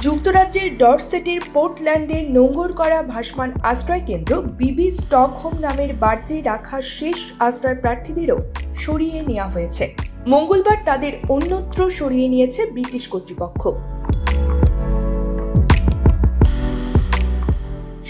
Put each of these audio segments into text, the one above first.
যুক্তরাজ্যের ডরসেটের পোর্টল্যান্ডে নোঙর করা ভাসমান আশ্রয় কেন্দ্র বিবি স্টকহোম নামের বার্জে রাখা শেষ আশ্রয় প্রার্থীদেরও সরিয়ে নেওয়া হয়েছে। মঙ্গলবার তাদের অন্যত্র সরিয়ে নিয়েছে ব্রিটিশ কর্তৃপক্ষ।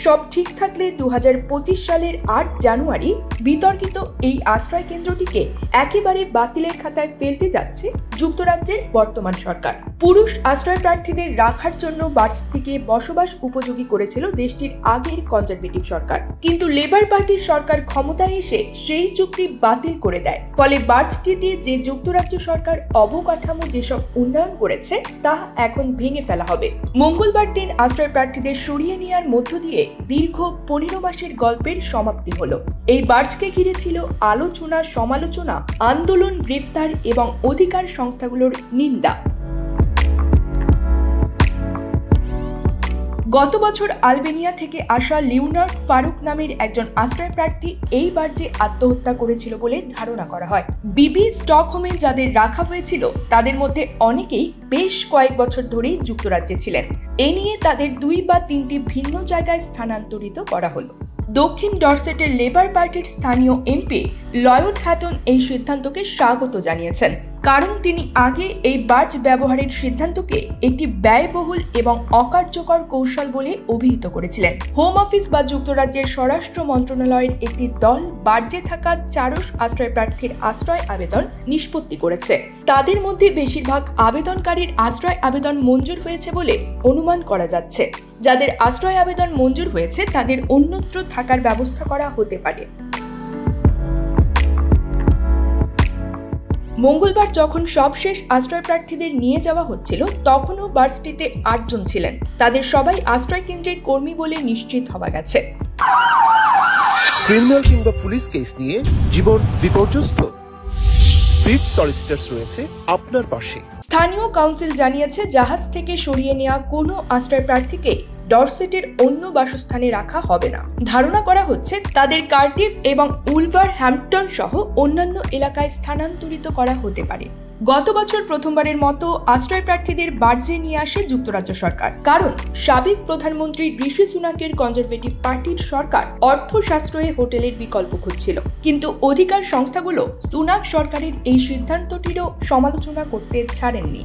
সব ঠিক থাকলে 2025 সালের 8 জানুয়ারি বিতর্কিত এই আশ্রয় কেন্দ্রটিকে একেবারে বাতিলের খাতায় ফেলতে যাচ্ছে যুক্তরাজ্যের বর্তমান সরকার। পুরুষ আশ্রয় প্রার্থীদের রাখার জন্য বার্জটিকে বসবাস উপযোগী করেছিল দেশটির আগের কনজারভেটিভ সরকার, কিন্তু লেবার পার্টির সরকার ক্ষমতায় এসে সেই চুক্তি বাতিল করে দেয়। ফলে বার্জটি দিয়ে যে যুক্তরাজ্য সরকার অবকাঠামো যেসব উন্নয়ন করেছে তা এখন ভেঙে ফেলা হবে। মঙ্গলবার দিন আশ্রয় প্রার্থীদের সরিয়ে নেওয়ার মধ্য দিয়ে দীর্ঘ 15 মাসের গল্পের সমাপ্তি হলো। এই বার্জকে ঘিরে ছিল আলোচনা, সমালোচনা, আন্দোলন, গ্রেপ্তার এবং অধিকার সংস্থাগুলোর নিন্দা। গত বছর আলবেনিয়া থেকে আসা লিওনার্ড ফারুক নামের একজন আশ্রয় প্রার্থী এই বার্জে আত্মহত্যা করেছিল বলে ধারণা করা হয়। বিবি স্টকহোমে যাদের রাখা হয়েছিল তাদের মধ্যে অনেকেই বেশ কয়েক বছর ধরেই যুক্তরাজ্যে ছিলেন। এ নিয়ে তাদের 2 বা 3টি ভিন্ন জায়গায় স্থানান্তরিত করা হলো। দক্ষিণ ডরসেটের লেবার পার্টির স্থানীয় এমপি লয়েড হ্যাটন এই সিদ্ধান্তকে স্বাগত জানিয়েছেন, কারণ তিনি আগে এই বার্জ ব্যবহারের সিদ্ধান্তকে একটি ব্যয়বহুল এবং অকার্যকর কৌশল বলে অভিহিত করেছিলেন। হোম অফিস বা যুক্তরাজ্যের স্বরাষ্ট্র মন্ত্রণালয়ের একটি দল বার্জে থাকা চারশ আশ্রয় প্রার্থীর আশ্রয় আবেদন নিষ্পত্তি করেছে। তাদের মধ্যে বেশিরভাগ আবেদনকারীর আশ্রয় আবেদন মঞ্জুর হয়েছে বলে অনুমান করা যাচ্ছে। যাদের আশ্রয় আবেদন মঞ্জুর হয়েছে তাদের অন্যত্র থাকার ব্যবস্থা করা হতে পারে। মঙ্গলবার যখন সবশেষ আশ্রয় প্রার্থীদের নিয়ে যাওয়া হচ্ছিল তখনও বার্জটিতে 8 জন ছিলেন। তাদের সবাই আশ্রয় কেন্দ্রের কর্মী বলে নিশ্চিত হওয়া গেছে। ক্রিমিনাল কিংবা পুলিশ কেস নিয়ে জীবন বিপর্যস্ত, ব্রিট সলিসিটরস রয়েছে আপনার পাশে। স্থানীয় কাউন্সিল জানিয়েছে জাহাজ থেকে সরিয়ে নেওয়া কোনো আশ্রয় প্রার্থীকে ডরসেটের অন্য বাসস্থানে রাখা হবে না। ধারণা করা হচ্ছে তাদের কার্ডিফ এবং উলভারহ্যাম্পটন সহ অন্যান্য এলাকায় স্থানান্তরিত করা হতে পারে। গত বছর প্রথমবারের মতো আশ্রয় প্রার্থীদের বার্জে নিয়ে আসে যুক্তরাজ্য সরকার, কারণ সাবেক প্রধানমন্ত্রী ঋষি সুনাকের কনজারভেটিভ পার্টির সরকার অর্থ সাশ্রয়ে হোটেলের বিকল্প খুঁজছিল। কিন্তু অধিকার সংস্থাগুলো সুনাক সরকারের এই সিদ্ধান্তটিরও সমালোচনা করতে ছাড়েননি।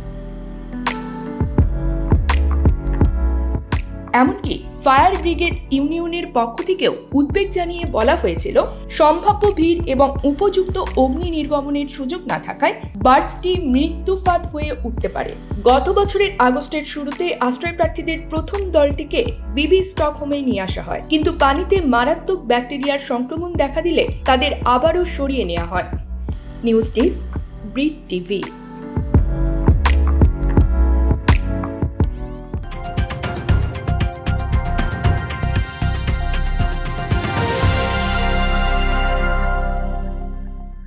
এমনকি ফায়ার ব্রিগেড ইউনিয়নের পক্ষ থেকেও উদ্বেগ জানিয়ে বলা হয়েছিল, সম্ভাব্য ভিড় এবং উপযুক্ত অগ্নি নির্গমনের সুযোগ না থাকায় বার্জটি মৃত্যুফাত হয়ে উঠতে পারে। গত বছরের আগস্টের শুরুতে আশ্রয় প্রার্থীদের প্রথম দলটিকে বিবি স্টকহোমে নিয়ে আসা হয়, কিন্তু পানিতে মারাত্মক ব্যাকটেরিয়ার সংক্রমণ দেখা দিলে তাদের আবারও সরিয়ে নেওয়া হয়। News desk, Brit TV.